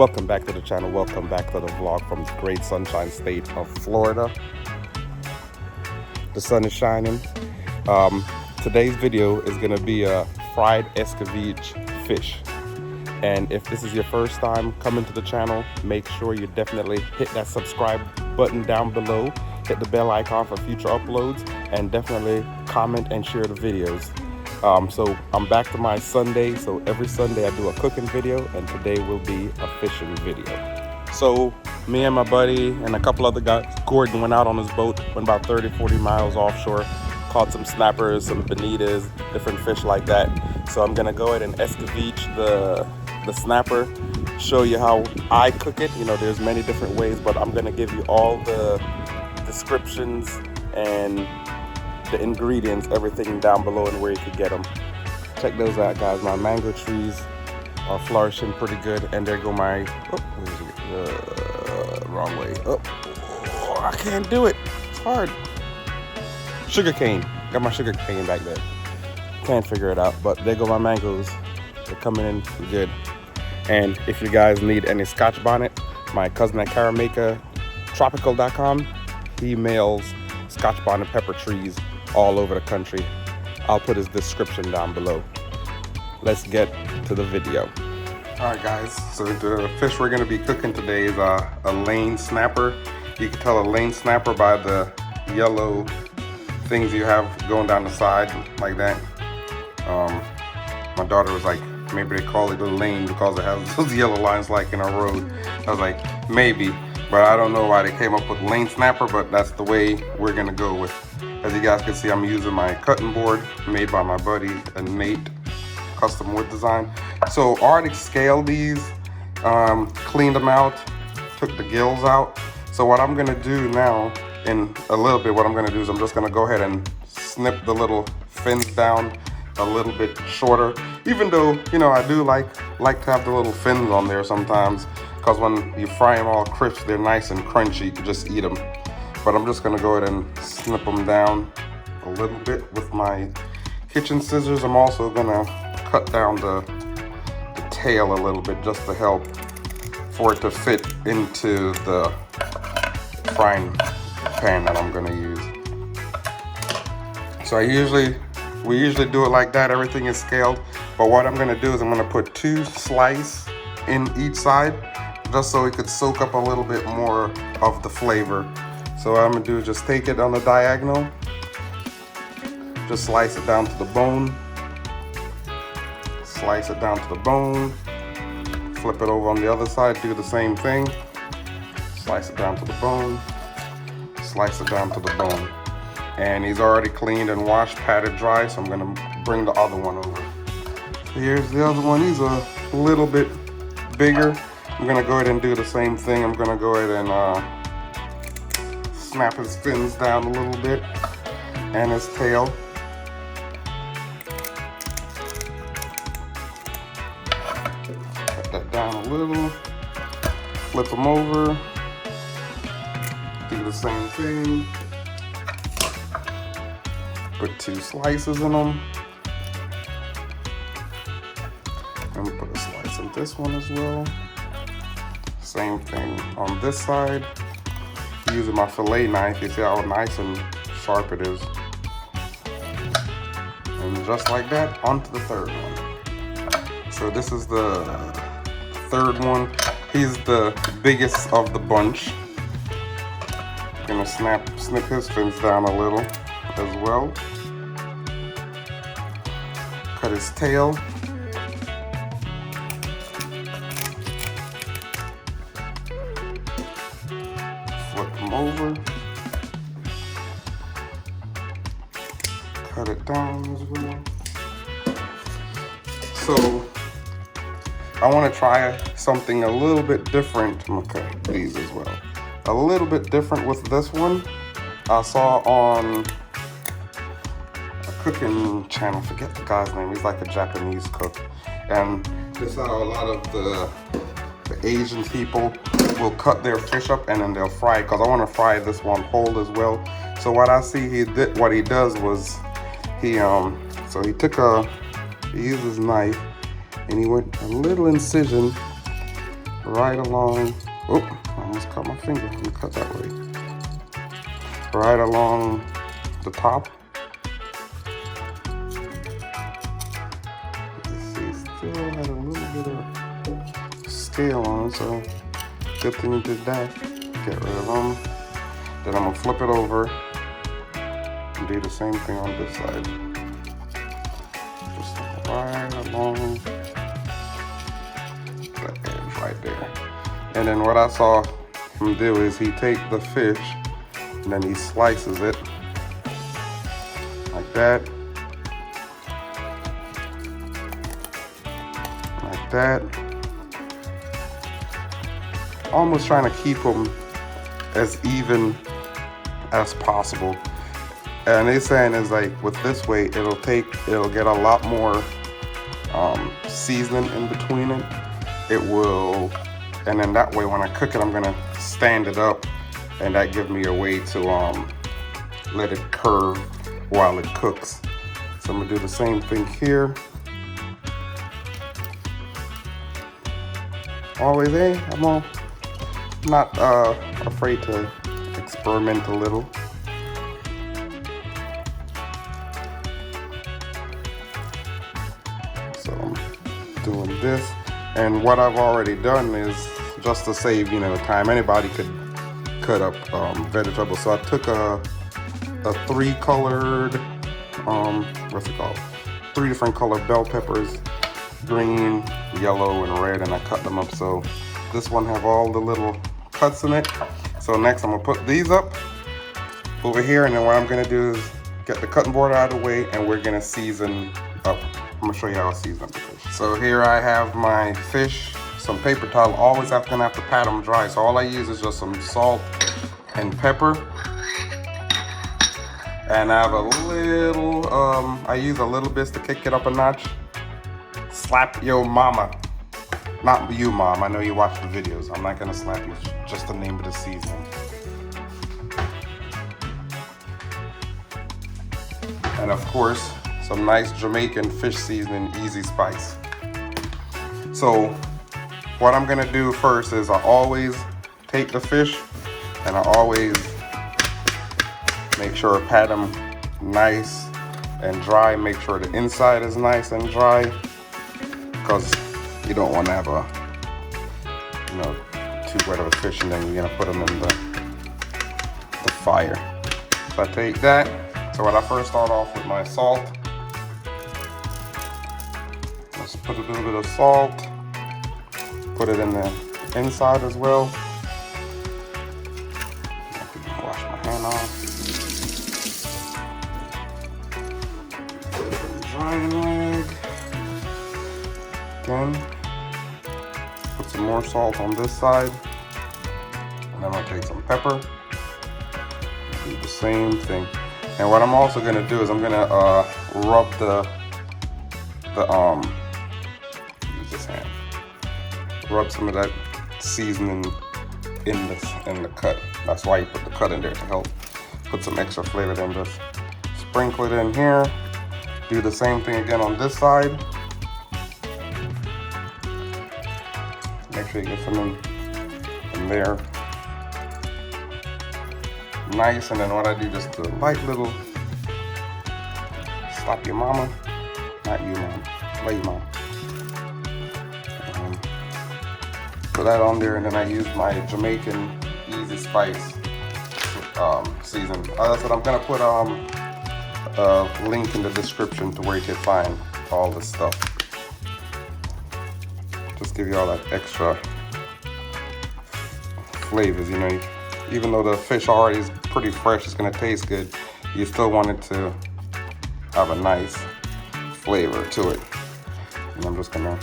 Welcome back to the channel. Welcome back to the vlog from the great sunshine state of Florida. The sun is shining. Today's video is gonna be a fried Escovitch fish. And if this is your first time coming to the channel, make sure you definitely hit that subscribe button down below, hit the bell icon for future uploads, and definitely comment and share the videos. So I'm back to my Sunday. So every Sunday I do a cooking video, and today will be a fishing video. So me and my buddy and a couple other guys, Gordon, went out on his boat, went about 30-40 miles offshore, caught some snappers, some bonitas, different fish like that. So I'm gonna go ahead and Escovitch the snapper, show you how I cook it. You know, there's many different ways, but I'm gonna give you all the descriptions and the ingredients, everything down below and where you can get them. Check those out, guys. My mango trees are flourishing pretty good, and there go my wrong way. Oh, I can't do it. It's hard. Sugar cane. Got my sugar cane back there. Can't figure it out, but there go my mangoes. They're coming in good. And if you guys need any Scotch bonnet, my cousin at Tropical.com, he mails Scotch bonnet pepper trees all over the country. I'll put his description down below. Let's get to the video. All right, guys, so the fish we're gonna be cooking today is a lane snapper. You can tell a lane snapper by the yellow things you have going down the side like that. My daughter was like, maybe they call it a lane because it has those yellow lines like in a road. I was like, maybe, but I don't know why they came up with lane snapper, but that's the way we're gonna go with. As you guys can see, I'm using my cutting board made by my buddy Nate, custom wood design. So I already scaled these, cleaned them out, took the gills out. So what I'm gonna do now, in a little bit, what I'm gonna do is I'm just gonna go ahead and snip the little fins down a little bit shorter. Even though, you know, I do like to have the little fins on there sometimes, because when you fry them all crisp, they're nice and crunchy. You can just eat them. But I'm just gonna go ahead and snip them down a little bit with my kitchen scissors. I'm also gonna cut down the tail a little bit just to help for it to fit into the frying pan that I'm gonna use. So we usually do it like that. Everything is scaled. But what I'm gonna do is I'm gonna put 2 slices in each side, just so it could soak up a little bit more of the flavor. So what I'm gonna do is just take it on the diagonal, just slice it down to the bone, slice it down to the bone, flip it over on the other side, do the same thing, slice it down to the bone, slice it down to the bone. And he's already cleaned and washed, patted dry, so I'm gonna bring the other one over. Here's the other one. He's a little bit bigger. I'm gonna go ahead and do the same thing. I'm gonna go ahead and snap his fins down a little bit and his tail. Cut that down a little, flip them over, do the same thing, put 2 slices in them, and put a slice in this one as well. Same thing on this side. Using my fillet knife, you see how nice and sharp it is. And just like that, onto the third one. So this is the third one. He's the biggest of the bunch. I'm gonna snip his fins down a little as well. Cut his tail. Flip him over. Cut it down as well. So I want to try something a little bit different. I'm gonna cut these as well. A little bit different with this one. I saw on a cooking channel, forget the guy's name, he's like a Japanese cook. And this is how a lot of the Asian people will cut their fish up and then they'll fry it, because I want to fry this one whole as well. So what I see what he does was he used his knife and he went a little incision right along. Oh, I almost cut my finger. Let me cut that way. Right along the top. You see, still had a little bit of scale on it, so good thing you did that. Get rid of them. Then I'm gonna flip it over and do the same thing on this side. Just right along the edge right there. And then what I saw him do is he take the fish and then he slices it like that. Like that. Almost trying to keep them as even as possible. And they're saying is like with this way it'll get a lot more seasoning in between it. It will, and then that way when I cook it I'm gonna stand it up, and that gives me a way to let it curve while it cooks. So I'm gonna do the same thing here. Always, I'm not afraid to experiment a little. So I'm doing this, and what I've already done is just to save time. Anybody could cut up vegetables. So I took a 3-colored what's it called? 3 different colored bell peppers, green, yellow, and red, and I cut them up. So this one have all the little cuts in it. So next I'm gonna put these up over here, and then what I'm gonna do is get the cutting board out of the way, and we're gonna season up. I'm gonna show you how I season up the fish. So here I have my fish, some paper towel. Always gonna have to pat them dry. So all I use is just some salt and pepper. And I have a little, I use a little bit to kick it up a notch. Slap your mama. Not you, Mom. I know you watch the videos. I'm not gonna slap you. Just the name of the seasoning. And of course, some nice Jamaican fish seasoning, easy spice. So what I'm gonna do first is I always take the fish and I always make sure I pat them nice and dry. Make sure the inside is nice and dry, because you don't want to have a too wet of a fish and then you're gonna put them in the fire. So I take that. So when I first start off with my salt, let's put a little bit of salt, put it in the inside as well. Wash my hand off. Drying rag. Again, put some more salt on this side, and then I'll take some pepper, do the same thing. And what I'm also gonna do is I'm gonna rub use this hand, rub some of that seasoning in the cut. That's why you put the cut in there, to help put some extra flavor. Then just sprinkle it in here. Do the same thing again on this side. Make sure you get some in there. Nice, and then what I do, just a light little slap your mama. Not you, Mom. Lay your mom. Put that on there, and then I use my Jamaican easy spice season. So I'm gonna put a link in the description to where you can find all this stuff. Just give you all that extra flavors, even though the fish already is pretty fresh, it's gonna taste good. You still want it to have a nice flavor to it. And I'm just gonna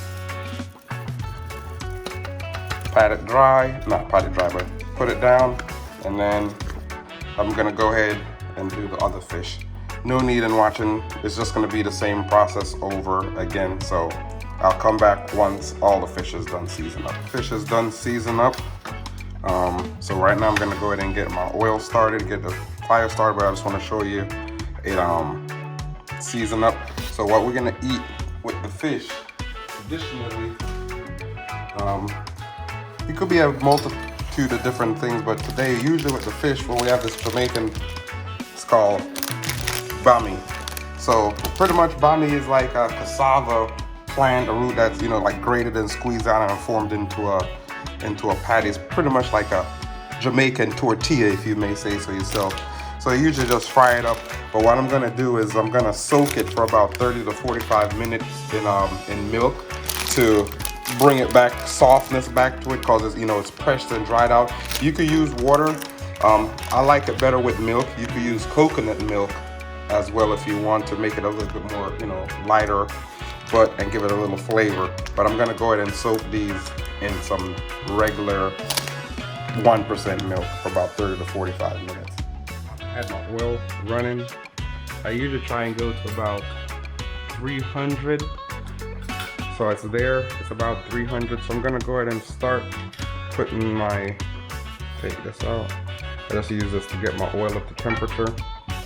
pat it dry, not pat it dry, but put it down, and then I'm gonna go ahead and do the other fish. No need in watching, it's just gonna be the same process over again. So I'll come back once all the fish is done season up. Fish is done season up. So right now I'm gonna go ahead and get my oil started, get the fire started, but I just wanna show you it season up. So what we're gonna eat with the fish, traditionally, It could be a multitude of different things, but today, usually with the fish, when we have this Jamaican, it's called bammy. So pretty much bammy is like a cassava plant, a root that's, you know, like grated and squeezed out and formed into a patty. It's pretty much like a Jamaican tortilla, if you may say so yourself. So you usually just fry it up. But what I'm gonna do is I'm gonna soak it for about 30 to 45 minutes in milk to bring it back, softness back to it, because it's, you know, it's pressed and dried out. You could use water. I like it better with milk. You could use coconut milk as well if you want to make it a little bit more, you know, lighter, and give it a little flavor. But I'm gonna go ahead and soak these in some regular 1% milk for about 30 to 45 minutes. I had my oil running. I usually try and go to about 300. So it's there, it's about 300. So I'm gonna go ahead and start putting take this out. I just use this to get my oil up to temperature.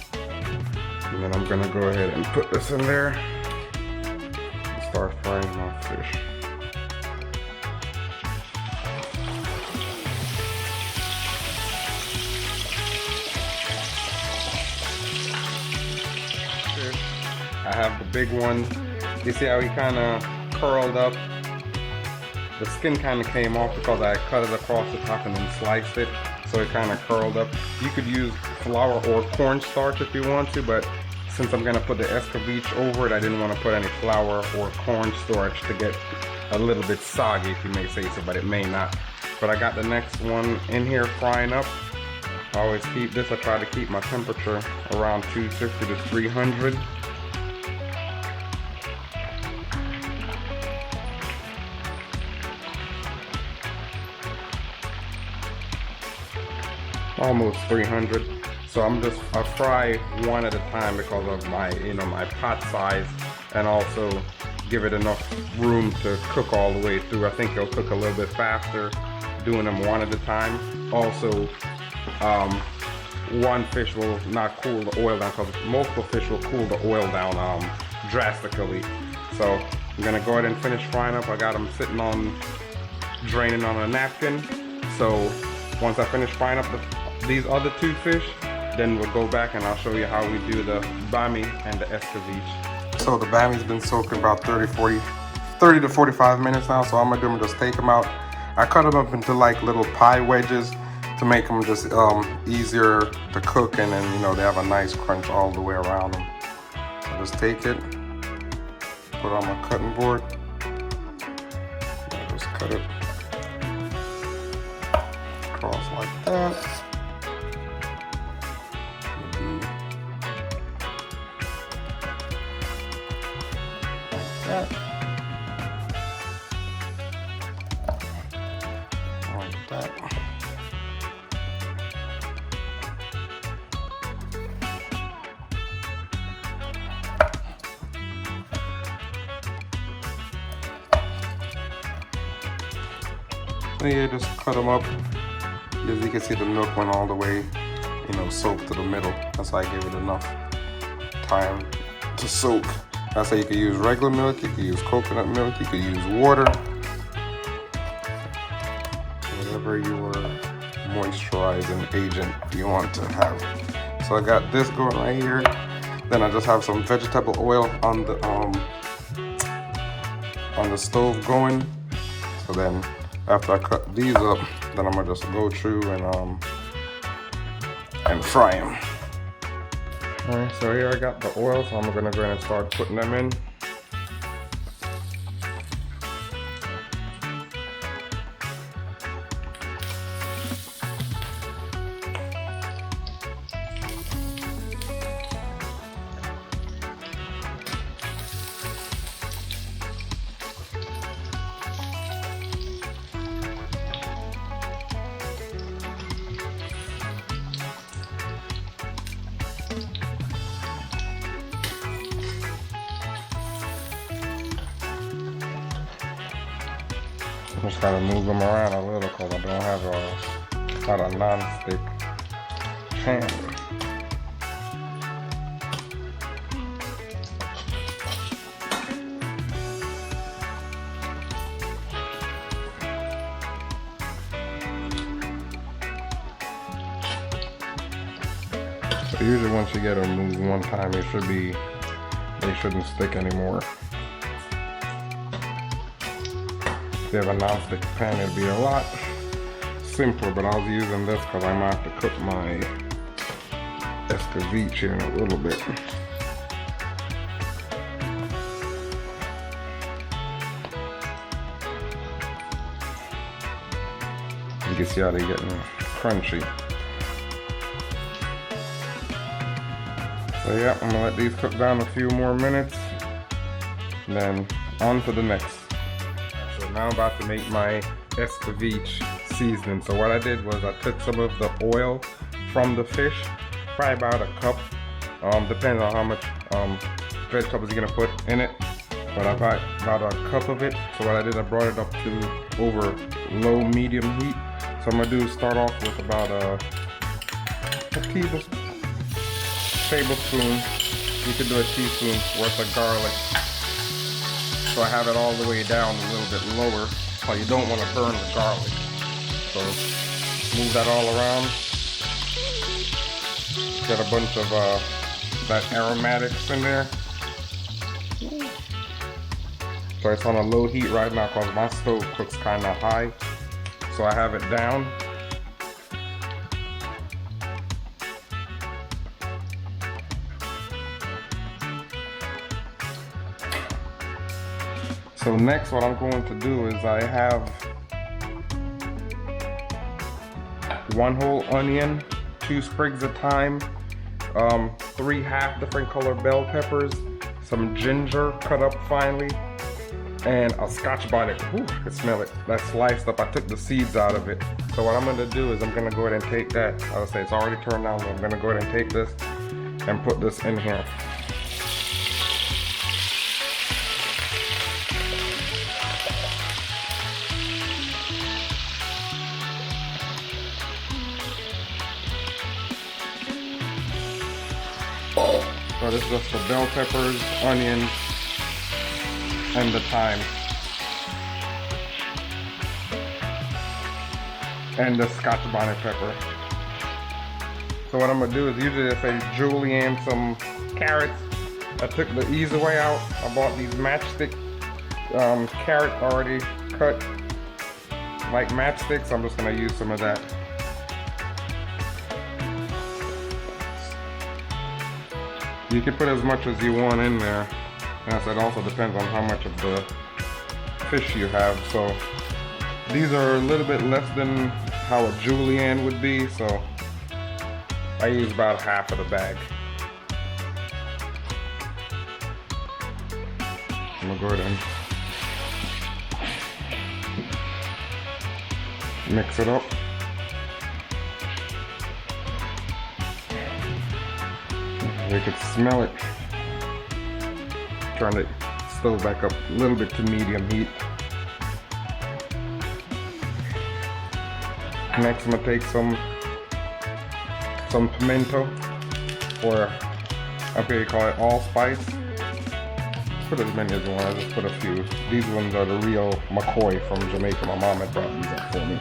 And then I'm gonna go ahead and put this in there and start frying my fish. I have the big one. You see how he kind of curled up? The skin kind of came off because I cut it across the top and then sliced it, so it kind of curled up. You could use flour or cornstarch if you want to, but since I'm gonna put the Escovitch over it, I didn't want to put any flour or cornstarch to get a little bit soggy, if you may say so, but it may not. But I got the next one in here frying up. I always keep this, I try to keep my temperature around 250 to 300. Almost 300. So I fry one at a time because of my, you know, my pot size, and also give it enough room to cook all the way through. I think it'll cook a little bit faster doing them one at a time. Also, one fish will not cool the oil down, because multiple fish will cool the oil down drastically. So I'm gonna go ahead and finish frying up. I got them sitting on, draining on a napkin. So once I finish frying up these other two fish, then we'll go back and I'll show you how we do the bammy and the Escovitch. So the bammy's been soaking about 30 to 45 minutes now, so all I'm gonna do is just take them out. I cut them up into like little pie wedges to make them just easier to cook, and then, you know, they have a nice crunch all the way around them. So just take it, put it on my cutting board, and just cut it across like that. Like that. So yeah, just cut them up. As you can see, the milk went all the way, you know, soaked to the middle. That's how I gave it enough time to soak. That's how you could use regular milk, you could use coconut milk, you could use water. Whatever your moisturizing agent you want to have. So I got this going right here. Then I just have some vegetable oil on the stove going. So then after I cut these up, then I'm gonna just go through and fry them. Alright, so here I got the oil, so I'm gonna go ahead and start putting them in. Just gotta move them around a little because I don't have not a non-stick pan. Usually once you get them moved one time, they shouldn't stick anymore. If you have a non-stick pan, it'd be a lot simpler, but I was using this because I might have to cook my Escovitch in a little bit. You can see how they're getting crunchy. So yeah, I'm gonna let these cook down a few more minutes, and then on to the next. So now I'm about to make my Escovitch seasoning. So what I did was I took some of the oil from the fish, probably about a cup, depends on how much vegetables you're gonna put in it, but I bought about a cup of it. So what I did, I brought it up to over low medium heat. So I'm gonna do is start off with about a tablespoon, you could do a teaspoon worth of garlic. So I have it all the way down a little bit lower, so you don't want to burn the garlic. So move that all around. Get a bunch of that aromatics in there. So it's on a low heat right now because my stove cooks kind of high. So I have it down. So next what I'm going to do is I have 1 whole onion, 2 sprigs of thyme, 3 half different color bell peppers, some ginger cut up finely, and a scotch bonnet. Ooh, I can smell it. That's sliced up. I took the seeds out of it. So what I'm going to do is I'm going to go ahead and take that. I'll say it's already turned on, but I'm going to go ahead and take this and put this in here. So this is just the bell peppers, onions, and the thyme. And the scotch bonnet pepper. So what I'm gonna do is usually I say julienne some carrots. I took the easy way out. I bought these matchstick carrot already cut like matchsticks. I'm just gonna use some of that. You can put as much as you want in there. And I said, it also depends on how much of the fish you have. So these are a little bit less than how a julienne would be, so I use about half of the bag. I'm gonna go ahead and mix it up. You can smell it. Turn the stove back up a little bit to medium heat. Next, I'm gonna take some pimento, or up here you call it allspice. Put as many as you want. I just put a few. These ones are the real McCoy from Jamaica. My mom had brought these up for me.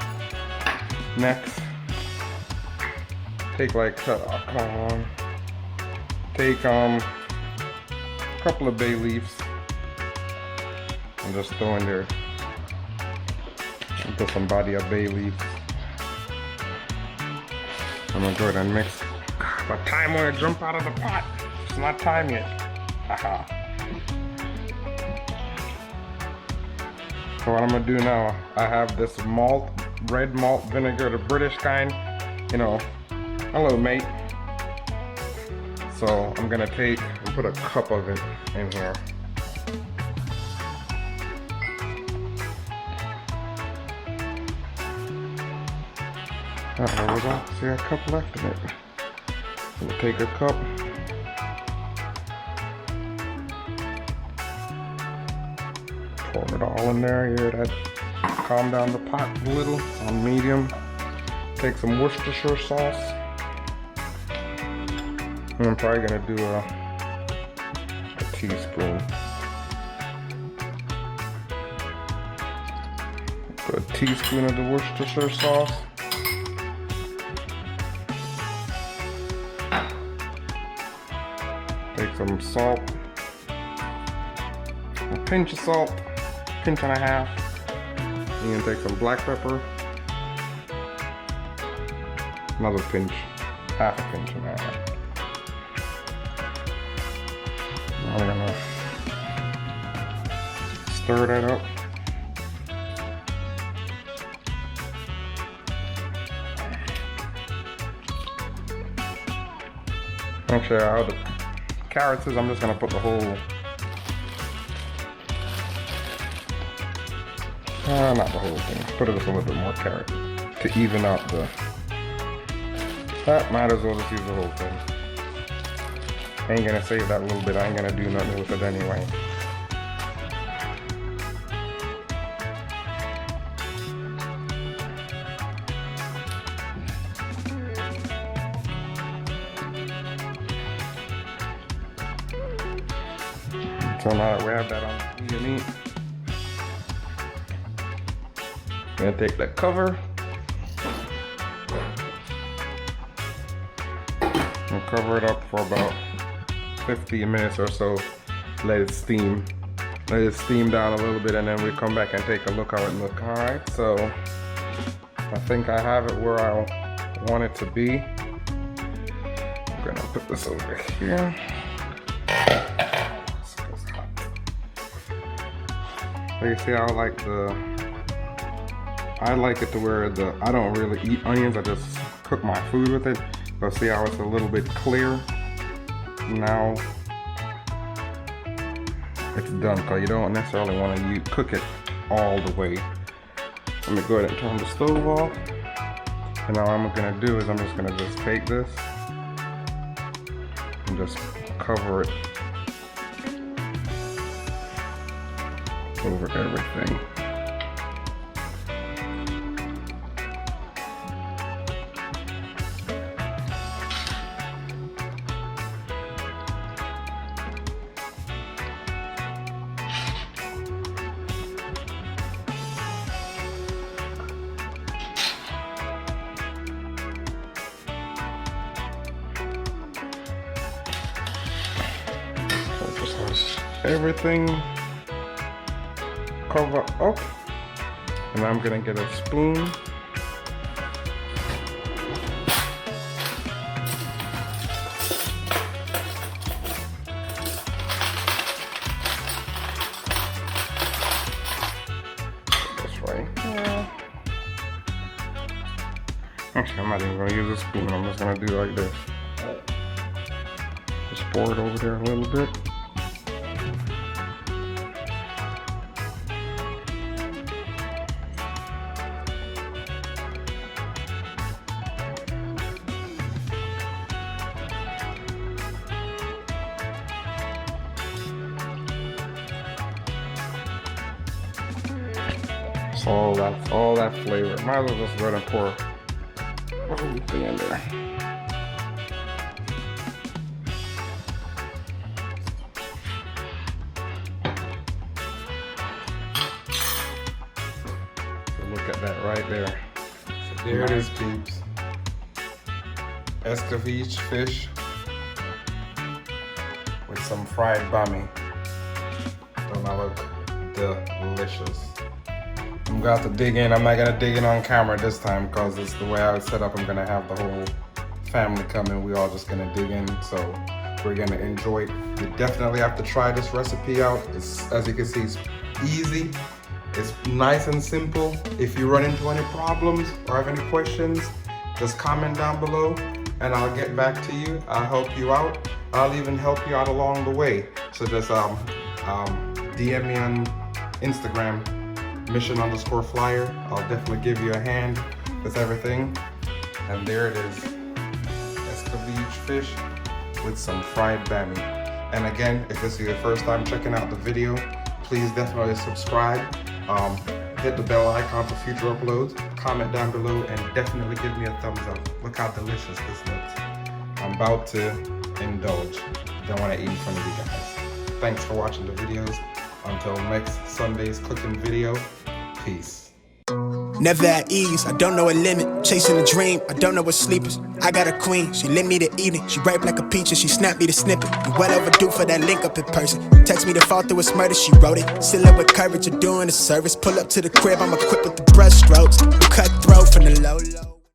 Next, take like take a couple of bay leaves and just throw in there. And put some body of bay leaves. I'm gonna go ahead and mix. My time when it jump out of the pot. It's not time yet. Haha. So what I'm gonna do now, I have this malt, red malt vinegar, the British kind. You know, hello mate. So I'm gonna take and put a cup of it in here. There we go. See a cup left in it. So we'll take a cup. Pour it all in there. Hear that? Calm down the pot a little on medium. Take some Worcestershire sauce. And I'm probably gonna do a teaspoon. Put a teaspoon of the Worcestershire sauce. Take some salt, a pinch of salt, pinch and a half. And take some black pepper, another pinch, half a pinch and a half. Now we're gonna stir that up. Actually, how the carrots is, I'm just gonna put the whole, not the whole thing. Put it just a little bit more carrot to even out the. That might as well just use the whole thing. I ain't gonna save that little bit. I ain't gonna do nothing with it anyway. So now that we have that on the meat, I'm gonna take that cover and cover it up for about 15 minutes or so. Let it steam. Let it steam down a little bit, and then we come back and take a look how it looks. All right, so I think I have it where I want it to be. I'm gonna put this over here. So you see, I like it to where I don't really eat onions, I just cook my food with it. But see how it's a little bit clear? Now it's done, because you don't necessarily want to cook it all the way. Let me go ahead and turn the stove off. And now what I'm gonna do is I'm just gonna take this and just cover it over everything. So just let everything cover up, and I'm gonna get a spoon. That's right. Yeah. Actually, I'm not even gonna use a spoon. I'm just gonna do like this. Just pour it over there a little bit. So all that flavor. Might as well just go ahead and pour everything in there. So look at that right there. So there it is, peeps. Escovitch fish with some fried bammy. Don't that look delicious? I'm gonna have to dig in. I'm not gonna dig in on camera this time because it's the way I was set up. I'm gonna have the whole family come in. We all just gonna dig in, so we're gonna enjoy it. You definitely have to try this recipe out. It's, as you can see, it's easy. It's nice and simple. If you run into any problems or have any questions, just comment down below and I'll get back to you. I'll help you out. I'll even help you out along the way. So just DM me on Instagram, mission_flyer. I'll definitely give you a hand with everything. And there it is, Escovitch fish with some fried bammy. And again, if this is your first time checking out the video, please definitely subscribe. Hit the bell icon for future uploads. Comment down below and definitely give me a thumbs up. Look how delicious this looks. I'm about to indulge. Don't want to eat in front of you guys. Thanks for watching the videos. Until next Sunday's cooking video, peace. Never at ease, I don't know a limit. Chasing a dream, I don't know what sleepers. I got a queen, she lit me to evening. She ripe like a peach and she snapped me the snippet. You well overdue for that link up in person. Text me to fall through its murder, she wrote it. Still up with courage, you're doing a service. Pull up to the crib, I'm equipped with the brush strokes. Cutthroat from the low.